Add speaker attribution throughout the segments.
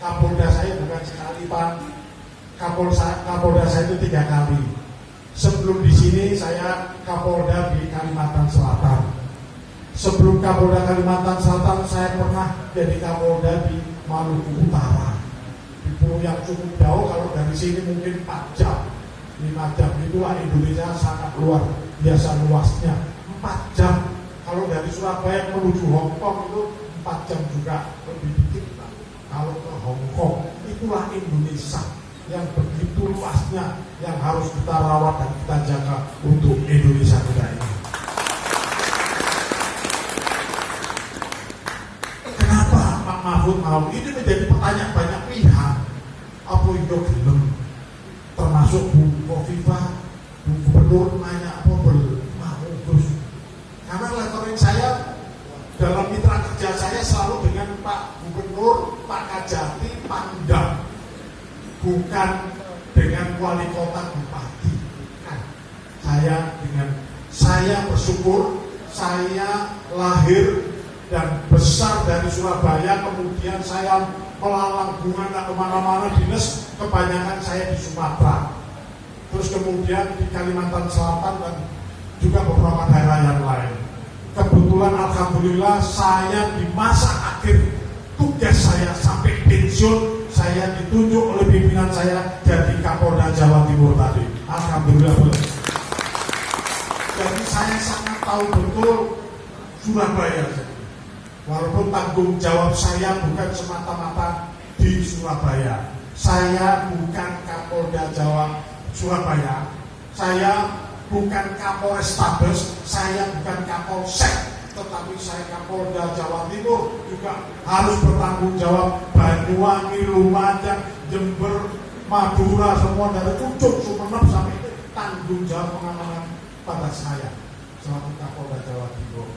Speaker 1: Kapolda saya bukan sekali Pak, Kapolda saya itu 3 kali. Sebelum di sini saya Kapolda di Kalimantan Selatan. Sebelum Kapolda Kalimantan Selatan saya pernah jadi Kapolda di Maluku Utara. Di pulau yang cukup jauh, kalau dari sini mungkin 4 jam, 5 jam. Itulah Indonesia sangat luar biasa luasnya. 4 jam. Kalau dari Surabaya menuju Hong Kong itu 4 jam juga, lebih dikit. Kalau ke Hong Kong, itulah Indonesia yang begitu luasnya, yang harus kita rawat dan kita jaga untuk Indonesia kita ini. Kenapa Pak Mahfud mau? Ini menjadi pertanyaan banyak pihak. Apa itu film? Termasuk Bu Kofifa, Bu Gubernur nanya apa belum mau terus. Karena lettering saya dalam mitra kerja saya selalu dengan Pak Gubernur, Pak Kajati, Pangdam, bukan dengan wali kota bupati. Bukan. Saya bersyukur saya lahir dan besar dari Surabaya, kemudian saya melalang buana kemana-mana dinas, kebanyakan saya di Sumatera, terus kemudian di Kalimantan Selatan dan juga beberapa daerah yang lain. Kebetulan alhamdulillah saya di masa akhir tugas saya sampai pensiun, saya ditunjuk oleh pimpinan saya jadi Kapolda Jawa Timur tadi. Alhamdulillah. Jadi saya sangat tahu betul Surabaya. Walaupun tanggung jawab saya bukan semata-mata di Surabaya. Saya bukan Kapolda Jawa Surabaya. Saya bukan Kapolrestabes, saya bukan Kapolsek, tetapi saya Kapolda Jawa Timur, juga harus bertanggung jawab Banyuwangi, Lumajang, Jember, Madura, semua dari ujung Sumeneb sampai itu tanggung jawab pengamanan pada saya selaku Kapolda Jawa Timur.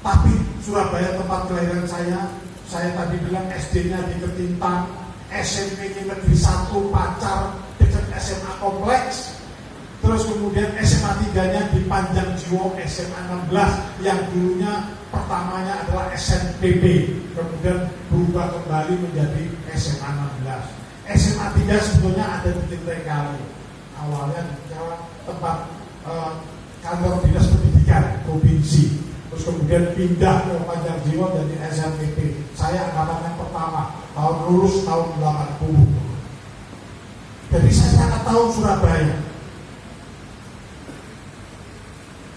Speaker 1: Tapi Surabaya tempat kelahiran saya tadi bilang SD-nya di Ketintang, SMP-nya Negeri 1 Pacar dekat SMA Kompleks. Terus kemudian SMA 3-nya di Panjang Jiwo SMA 16 yang dulunya pertamanya adalah SNPB, kemudian berubah kembali menjadi SMA 16. SMA 3 sebetulnya ada di Tirtengkali, awalnya di Jawa, tempat kantor dinas pendidikan provinsi, terus kemudian pindah ke Panjang Jiwo jadi SNPB. Saya angkatan yang pertama, lulus tahun 80. Jadi saya sangat tahu Surabaya.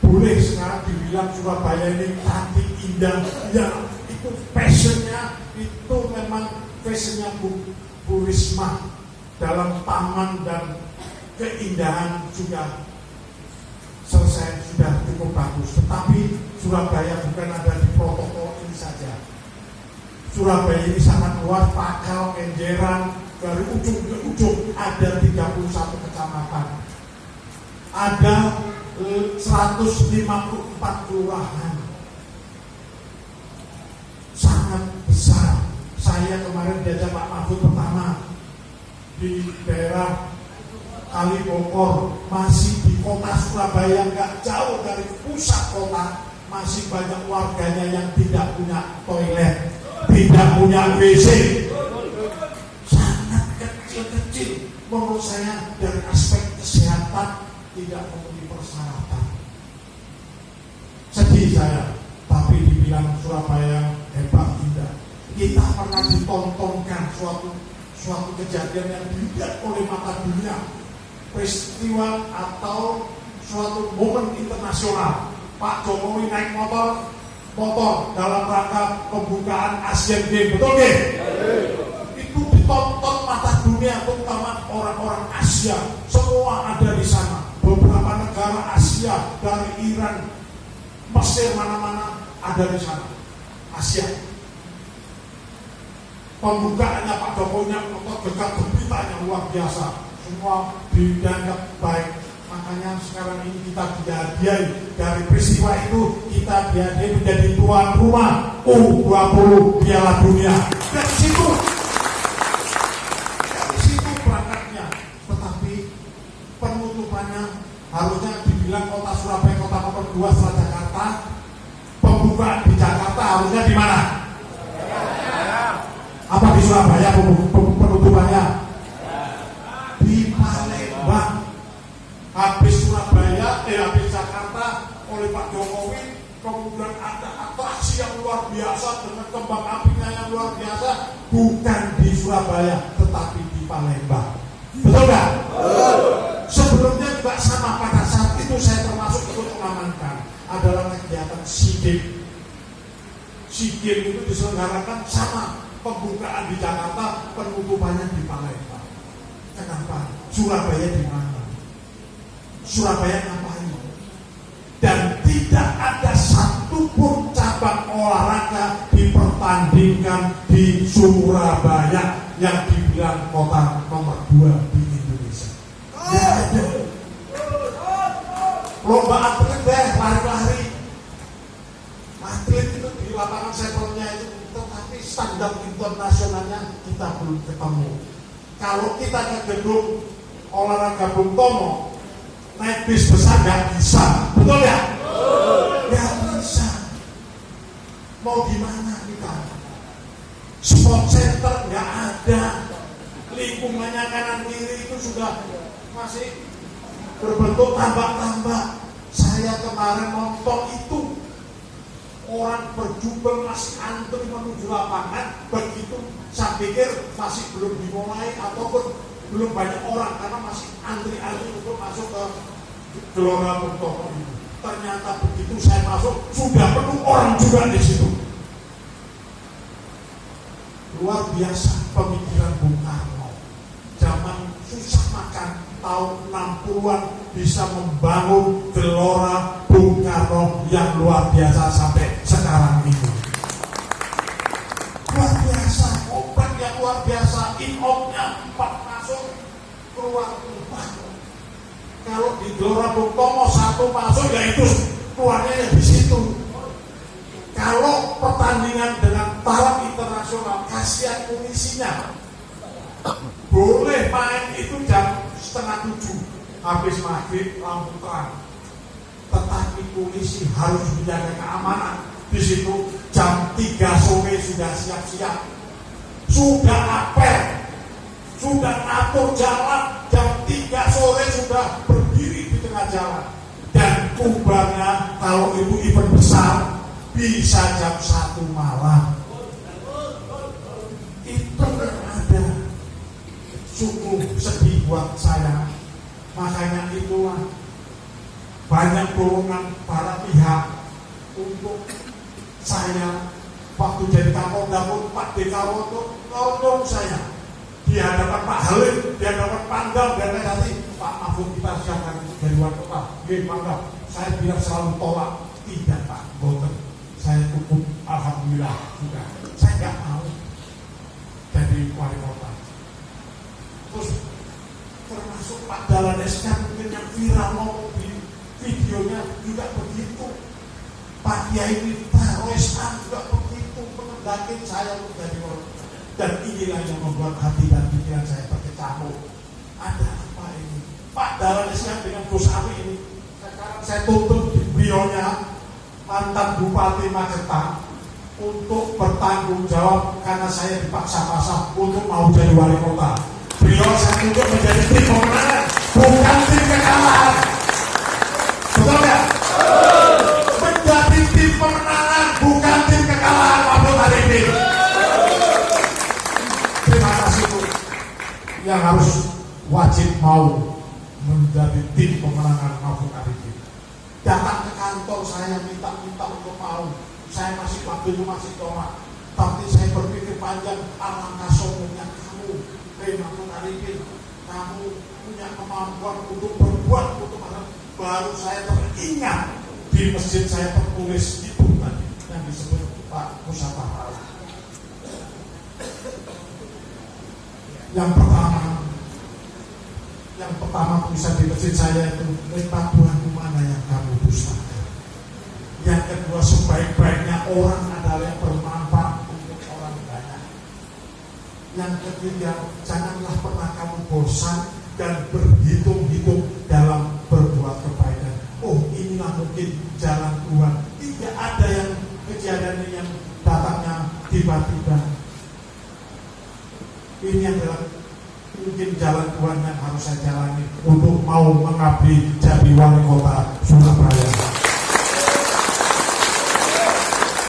Speaker 1: Boleh sekarang dibilang Surabaya ini cantik, indah, ya itu passionnya, itu memang passionnya Bu Risma dalam taman dan keindahan sudah selesai, sudah cukup bagus. Tetapi Surabaya bukan ada di protokol ini saja. Surabaya ini sangat luas, Pakal, Kenjeran, dari ujung ke ujung ada 31 kecamatan. Ada 154 kelurahan, sangat besar. Saya kemarin diajak Pak Mahfud pertama di daerah Kali Bokor, masih di kota Surabaya, nggak jauh dari pusat kota, masih banyak warganya yang tidak punya toilet, tidak punya WC, sangat kecil-kecil. Menurut saya dari aspek kesehatan tidak memenuhi persyaratan. Sedih saya, tapi dibilang Surabaya hebat tidak. Kita pernah ditontonkan suatu kejadian yang dilihat oleh mata dunia, peristiwa atau suatu momen internasional. Pak Jokowi naik motor dalam rangka pembukaan Asian Games, betul nggak? Itu ditonton mata dunia, terutama orang-orang Asia, semua ada di sana. Beberapa negara Asia dari Iran, Mesir, mana-mana ada di sana. Asia. Pembukaannya Pak Jokowi untuk gegap-gempitanya luar biasa. Semua dianggap baik. Makanya sekarang ini kita dihadiahi dari peristiwa itu, kita dihadiahi menjadi tuan rumah U20 Piala Dunia. Dari situ berangkatnya. Tetapi penutupannya harusnya dibilang kota Surabaya kota nomor 2 setelah Jakarta. Pembukaan di Jakarta harusnya di mana? Apa di Surabaya, Bu? penutupannya? Di Palembang. Habis Surabaya, habis Jakarta oleh Pak Jokowi, kemudian ada atraksi yang luar biasa dengan kembang apinya yang luar biasa, bukan di Surabaya tetapi di Palembang. Betul nggak? Sebelumnya juga sama, pada saat itu saya termasuk ikut mengamankan adalah kegiatan SEA Games. SEA Games itu diselenggarakan sama, pembukaan di Jakarta, penutupannya di Palembang. Kenapa? Surabaya di mana? Surabaya ngapain? Dan tidak ada satupun cabang olahraga dipertandingkan di Surabaya yang dibilang kota nomor 2 di Indonesia. Ya ada. Lomba atlet deh, lari-lari. Atlet itu di lapangan sampelnya itu, tetapi standar internasionalnya kita belum ketemu. Kalau kita ke gedung olahraga Bung Tomo, naik bis besar nggak bisa, betul ya? Nggak bisa. Mau gimana kita? Sport center nggak ada, lingkungannya kanan kiri itu sudah masih berbentuk tambak-tambak. Saya kemarin nonton itu, orang berjubel masih antri menuju lapangan, begitu saya pikir masih belum dimulai ataupun belum banyak orang karena masih antri-antri untuk masuk ke Gelora Bung Tomo itu. Ternyata begitu saya masuk sudah penuh orang juga di situ. Luar biasa pemikiran Bung Karno. Zaman susah makan tahun 60-an bisa membangun Gelora Bung Karno yang luar biasa sampai sekarang ini. Luar biasa, obat yang luar biasa, in-out-nya 4 masuk, keluar 4. Kalau di Gelora Bung Tomo 1 masuk, ya itu keluarnya ya di situ. Kalau pertandingan dengan taraf internasional, kasihan polisinya. Boleh main itu jam 6:30, habis maghrib lampu terang. Tetapi polisi harus menjaga keamanan. Di situ jam 3 sore sudah siap-siap, sudah apel, sudah atur jalan, jam 3 sore sudah berdiri di tengah jalan. Dan kubarnya kalau itu event besar bisa jam 1 malam. Itu ada. Sungguh sedih buat saya. Makanya itulah banyak dorongan para pihak untuk saya waktu jadi Kapolda pun Pak Dekarwo untuk tolong saya di hadapan Pak Halim, di hadapan Pangdam dan lain-lain. Pak Mahfud kita siapkan dari luar kota. Pangdam, saya bilang selalu tolak. Tidak Pak, boten. Saya cukup alhamdulillah juga. Saya nggak mau jadi wali kota. Terus termasuk Pak Dahlan Iskan mungkin yang viral ngomong di videonya juga begitu. Pak Kiai Miftah juga begitu mengendakin saya untuk jadi wali kota. Dan inilah yang membuat hati dan pikiran saya terkecamuk. Ada apa ini? Pak Dahlan Iskan dengan Gus Ami ini. Sekarang saya tuntut beliaunya mantan Bupati Magetan untuk bertanggung jawab karena saya dipaksa-paksa untuk mau jadi wali kota. Beliau saya tunjuk menjadi tim pemenangan, bukan tim kekalahan. Betul ya? Menjadi tim pemenangan, bukan tim kekalahan. Mahfud Arifin. Terima kasih Bu. Yang harus wajib mau menjadi tim pemenangan Mahfud Arifin. Datang ke kantor saya minta untuk mau. Saya masih waktu itu masih tolak. Tapi saya berpikir panjang, alangkah sombongnya kamu, Mahfud Arifin. Kamu punya kemampuan untuk berbuat untuk orang. Baru saya teringat di masjid saya tertulis itu tadi yang disebut Pak Musafah. Yang pertama tulisan di masjid saya itu, letak Tuhanmu mana yang kamu dustakan. Yang kedua, sebaik-baiknya orang adalah yang bermanfaat untuk orang banyak. Yang ketiga, janganlah pernah kamu bosan dan berhitung-hitung dalam berbuat kebaikan. Oh, inilah mungkin jalan Tuhan. Tidak ada yang kejadian yang datangnya tiba-tiba. ini adalah mungkin jalan Tuhan yang harus saya jalani untuk mau mengabdi jadi wali kota Surabaya.